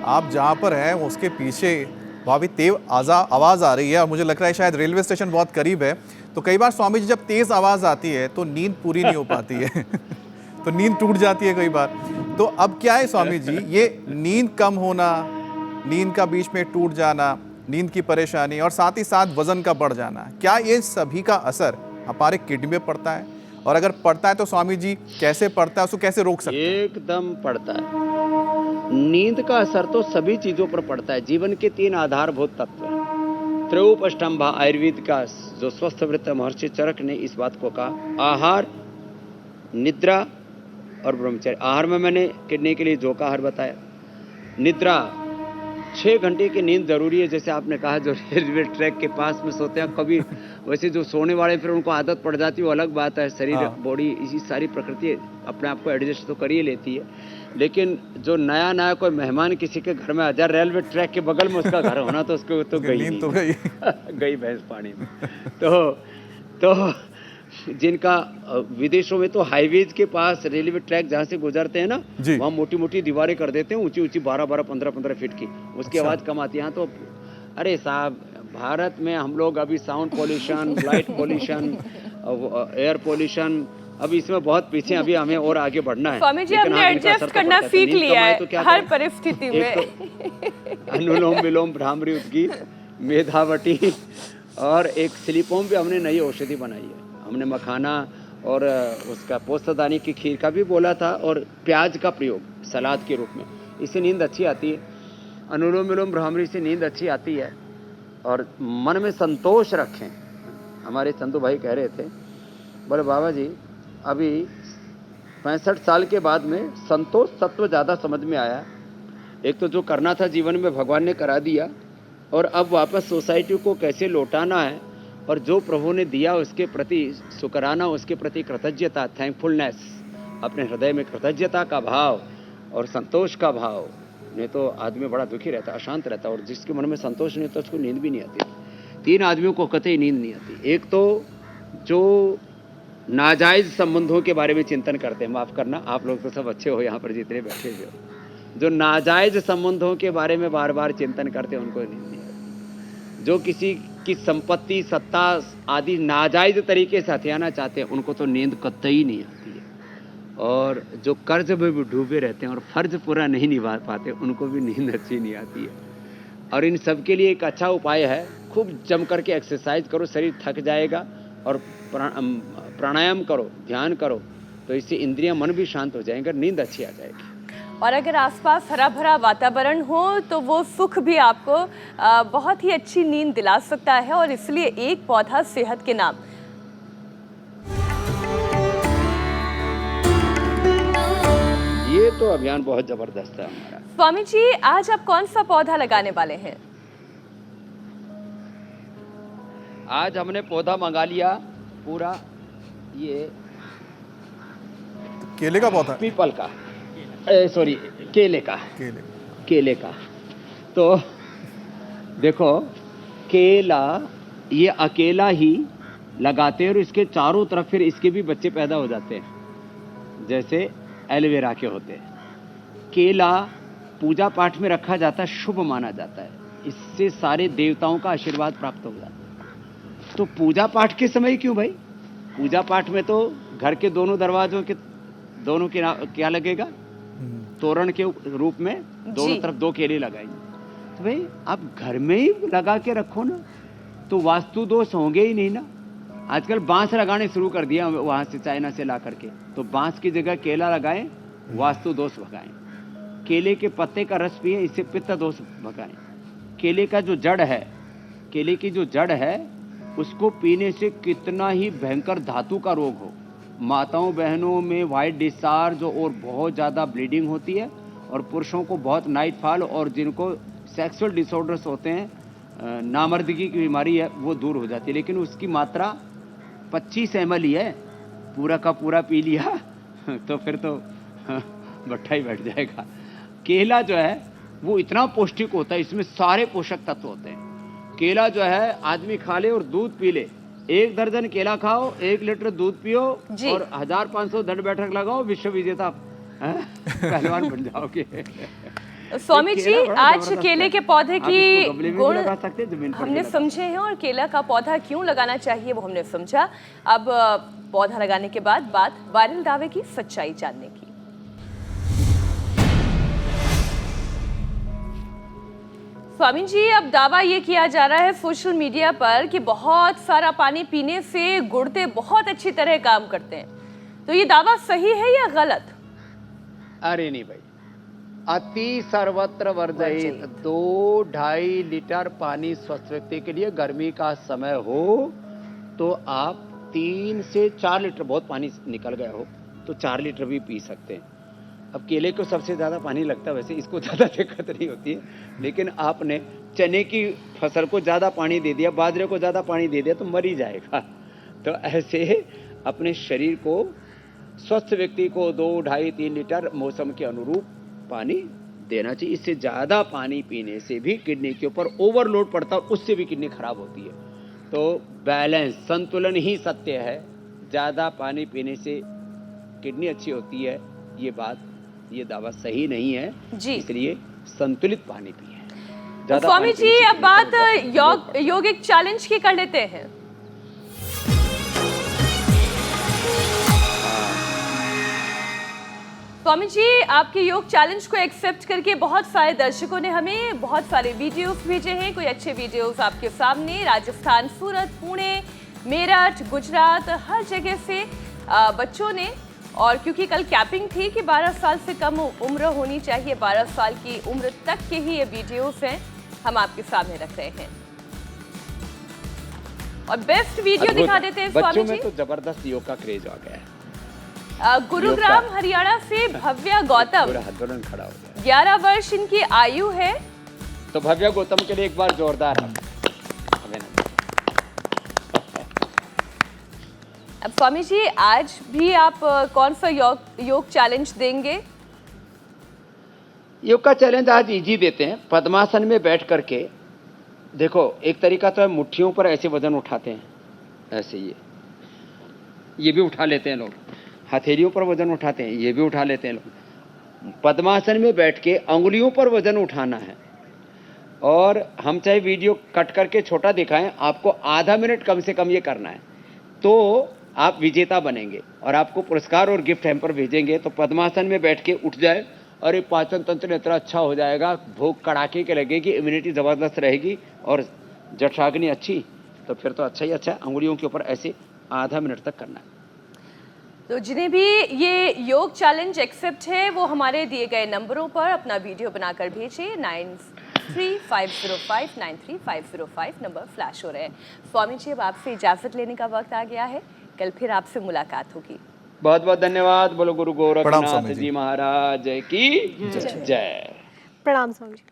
आप जहाँ पर हैं उसके पीछे भाभी तेज आवाज़ आ रही है और मुझे लग रहा है शायद रेलवे स्टेशन बहुत करीब है। तो कई बार स्वामी जी जब तेज़ आवाज़ आती है तो नींद पूरी नहीं हो पाती है तो नींद टूट जाती है कई बार। तो अब क्या है स्वामी जी, ये नींद कम होना, नींद का बीच में टूट जाना, नींद की परेशानी और साथ ही साथ वजन का बढ़ जाना, क्या ये सभी का असर हमारे किडनी में पड़ता है? और अगर पड़ता है तो स्वामी जी कैसे पड़ता है, उसको कैसे रोक सकते हैं? एकदम पड़ता है। नींद का असर तो सभी चीजों पर पड़ता है। जीवन के 3 आधारभूत तत्व हैं। त्रयोपष्टम्भा आयुर्वेद का जो स्वस्थ वृत्त महर्षि चरक ने इस बात को कहा, आहार, निद्रा और ब्रह्मचर्य। आहार में मैंने किडनी के लिए जो का आहार बताया। निद्रा 6 घंटे की नींद जरूरी है। जैसे आपने कहा जो रेलवे ट्रैक के पास में सोते हैं कभी, वैसे जो सोने वाले फिर उनको आदत पड़ जाती है वो अलग बात है। शरीर बॉडी इसी सारी प्रकृति अपने आप को एडजस्ट तो कर ही लेती है। लेकिन जो नया नया कोई मेहमान किसी के घर में आ जाए, रेलवे ट्रैक के बगल में उसका घर होना तो उसको तो गई नींद तो गई गई भैंस पानी में। तो जिनका विदेशों में तो हाईवेज के पास रेलवे ट्रैक जहाँ से गुजरते हैं ना, वहाँ मोटी मोटी दीवारें कर देते हैं, ऊंची ऊंची 12-12, 15-15 फीट की। उसकी आवाज़ कम आती है। यहाँ तो अरे साहब, भारत में हम लोग अभी sound pollution, light pollution, air pollution, अभी इसमें बहुत पीछे, अभी हमें और आगे बढ़ना है। स्वामी जी हमने एडजस्ट करना सीख लिया है हर परिस्थिति में। अनुलोम विलोम, भ्रामरी, उद्गीत, मेधावटी और एक स्लीपोम भी हमने नई औषधि बनाई है। हमने मखाना और उसका पोस्तदानी की खीर का भी बोला था, और प्याज का प्रयोग सलाद के रूप में, इससे नींद अच्छी आती है। अनुलोम विलोम भ्रामरी से नींद अच्छी आती है। और मन में संतोष रखें। हमारे चंदू भाई कह रहे थे, बोले बाबा जी अभी 65 साल के बाद में संतोष तत्व ज़्यादा समझ में आया। एक तो जो करना था जीवन में भगवान ने करा दिया, और अब वापस सोसाइटी को कैसे लौटाना है, और जो प्रभु ने दिया उसके प्रति शुक्राना, उसके प्रति कृतज्ञता, थैंकफुलनेस, अपने हृदय में कृतज्ञता का भाव और संतोष का भाव। नहीं तो आदमी बड़ा दुखी रहता, अशांत रहता, और जिसके मन में संतोष नहीं होता उसको नींद भी नहीं आती। 3 आदमियों को कतई नींद नहीं आती। एक तो जो नाजायज संबंधों के बारे में चिंतन करते हैं, माफ करना आप लोग तो सब अच्छे हो यहाँ पर जितने बैठे हुए हो, जो नाजायज संबंधों के बारे में बार बार चिंतन करते हैं उनको नींद नहीं आती। जो किसी की संपत्ति, सत्ता आदि नाजायज तरीके से हथियाना चाहते हैं उनको तो नींद कतई नहीं आती है। और जो कर्ज में भी डूबे रहते हैं और फर्ज पूरा नहीं निभा पाते उनको भी नींद अच्छी नहीं आती है। और इन सब के लिए एक अच्छा उपाय है, खूब जम करके एक्सरसाइज करो, शरीर थक जाएगा, और प्राणायाम करो, ध्यान करो, तो इससे इंद्रियां, मन भी शांत हो जाएंगे, नींद अच्छी आ जाएगी। और अगर आसपास हरा भरा वातावरण हो तो वो सुख भी आपको बहुत ही अच्छी नींद दिला सकता है। और इसलिए एक पौधा सेहत के नाम। ये तो अभियान बहुत जबरदस्त है हमारा। स्वामी जी आज आप कौन सा पौधा लगाने वाले हैं? आज हमने पौधा मंगा लिया पूरा, ये केले का पौधा, पीपल का, सॉरी केले का, केले का। तो देखो केला ये अकेला ही लगाते हैं और इसके चारों तरफ फिर इसके भी बच्चे पैदा हो जाते हैं, जैसे एलोवेरा के होते हैं। केला पूजा पाठ में रखा जाता है, शुभ माना जाता है, इससे सारे देवताओं का आशीर्वाद प्राप्त हो जाता है। तो पूजा पाठ के समय क्यों भाई? पूजा पाठ में तो घर के दोनों दरवाजों के दोनों के क्या लगेगा? तोरण के रूप में दोनों तरफ 2 केले लगाएंगे। तो भाई आप घर में ही लगा के रखो ना, तो वास्तु दोष होंगे ही नहीं ना। आजकल बांस लगाने शुरू कर दिया वहां से, चाइना से ला करके, तो बांस की जगह केला लगाएं, वास्तु दोष भगाएं। केले के पत्ते का रस पिए, इससे पित्त दोष भगाएं। केले का जो जड़ है, केले की जो जड़ है उसको पीने से कितना ही भयंकर धातु का रोग हो, माताओं बहनों में वाइट डिस्चार्ज और बहुत ज़्यादा ब्लीडिंग होती है, और पुरुषों को बहुत नाइट फॉल, और जिनको सेक्सुअल डिसऑर्डर्स होते हैं, नामर्दगी की बीमारी है, वो दूर हो जाती है। लेकिन उसकी मात्रा 25 ml ही है, पूरा का पूरा पी लिया तो फिर तो भट्ठा ही बैठ जाएगा। केला जो है वो इतना पौष्टिक होता है, इसमें सारे पोषक तत्व होते हैं। केला जो है आदमी खा ले और दूध पी ले, 1 दर्जन केला खाओ, 1 लीटर दूध पियो और 1500 दंड बैठक लगाओ, विश्व विजेता पहलवान बन जाओगे। स्वामी जी, केला बड़ा आज जबरदस्त केले है। के पौधे आप की इसको गमले में भी गुण लगा सकते हैं, जमीन पर भी हमने लगा समझे हैं और केला का पौधा क्यों लगाना चाहिए वो हमने समझा। अब पौधा लगाने के बाद बात वायरल दावे की सच्चाई जानने की। स्वामी जी, अब दावा ये किया जा रहा है सोशल मीडिया पर कि बहुत सारा पानी पीने से गुर्दे बहुत अच्छी तरह काम करते हैं, तो ये दावा सही है या गलत? अरे नहीं भाई, अति सर्वत्र वर्जित 2-2.5 लीटर पानी स्वस्थ व्यक्ति के लिए, गर्मी का समय हो तो आप 3 से 4 लीटर, बहुत पानी निकल गया हो तो 4 लीटर भी पी सकते हैं। अब केले को सबसे ज़्यादा पानी लगता है, वैसे इसको ज़्यादा दिक्कत नहीं होती है, लेकिन आपने चने की फसल को ज़्यादा पानी दे दिया, बाजरे को ज़्यादा पानी दे दिया तो मर ही जाएगा। तो ऐसे अपने शरीर को, स्वस्थ व्यक्ति को 2-2.5-3 लीटर मौसम के अनुरूप पानी देना चाहिए। इससे ज़्यादा पानी पीने से भी किडनी के ऊपर ओवरलोड पड़ता है, उससे भी किडनी खराब होती है। तो बैलेंस, संतुलन ही सत्य है। ज़्यादा पानी पीने से किडनी अच्छी होती है, ये दावा सही नहीं है जी। इसलिए संतुलित पानी पिए। तो स्वामी जी, अब बात योगिक चैलेंज की कर लेते हैं। स्वामी जी, आपके योग चैलेंज को एक्सेप्ट करके बहुत सारे दर्शकों ने हमें बहुत सारे वीडियोस भेजे हैं। कोई अच्छे वीडियोस आपके सामने राजस्थान, सूरत, पुणे, मेरठ, गुजरात, हर जगह से बच्चों ने, और क्योंकि कल कैपिंग थी कि 12 साल से कम उम्र होनी चाहिए, 12 साल की उम्र तक के ही ये वीडियोस हैं, हम आपके सामने रख रहे हैं। और बेस्ट वीडियो दिखा देते हैं स्वामी बच्चों जी। में तो जबरदस्त योग का क्रेज आ गया है। गुरुग्राम हरियाणा से भव्या गौतम, पूरा हथौड़ा खड़ा हो गया। 11 वर्ष इनकी आयु है। तो भव्या गौतम के लिए एक बार जोरदार अभिनंदन। अब स्वामी जी, आज भी आप कौन सा योग चैलेंज देंगे? योग का चैलेंज आज इजी देते हैं। पद्मासन में बैठ करके देखो, एक तरीका तो है मुट्ठियों पर ऐसे वजन उठाते हैं, ऐसे ये भी उठा लेते हैं लोग, हथेलियों पर वजन उठाते हैं, ये भी उठा लेते हैं लोग। पद्मासन में बैठ के अंगुलियों पर वजन उठाना है। और हम चाहे वीडियो कट करके छोटा दिखाएं, आपको आधा मिनट कम से कम ये करना है, तो आप विजेता बनेंगे और आपको पुरस्कार और गिफ्ट हैम्पर भेजेंगे। तो पद्मासन में बैठ के उठ जाए और ये पाचन तंत्र इतना अच्छा हो जाएगा, भूख कड़ाके के लगेगी, इम्यूनिटी ज़बरदस्त रहेगी और जठराग्नि अच्छी, तो फिर तो अच्छा ही अच्छा। अंगुलियों के ऊपर ऐसे आधा मिनट तक करना है। तो जिन्हें भी ये योग चैलेंज एक्सेप्ट है वो हमारे दिए गए नंबरों पर अपना वीडियो बनाकर भेजिए। 9350593505 नंबर फ्लैश हो रहे हैं। स्वामी जी, अब आपसे इजाजत लेने का वक्त आ गया है, कल फिर आपसे मुलाकात होगी। बहुत बहुत धन्यवाद। बोलो गुरु प्रणाम गोरखनाथ स्वामी जी। जी महाराज की जय। प्रणाम स्वामी जी।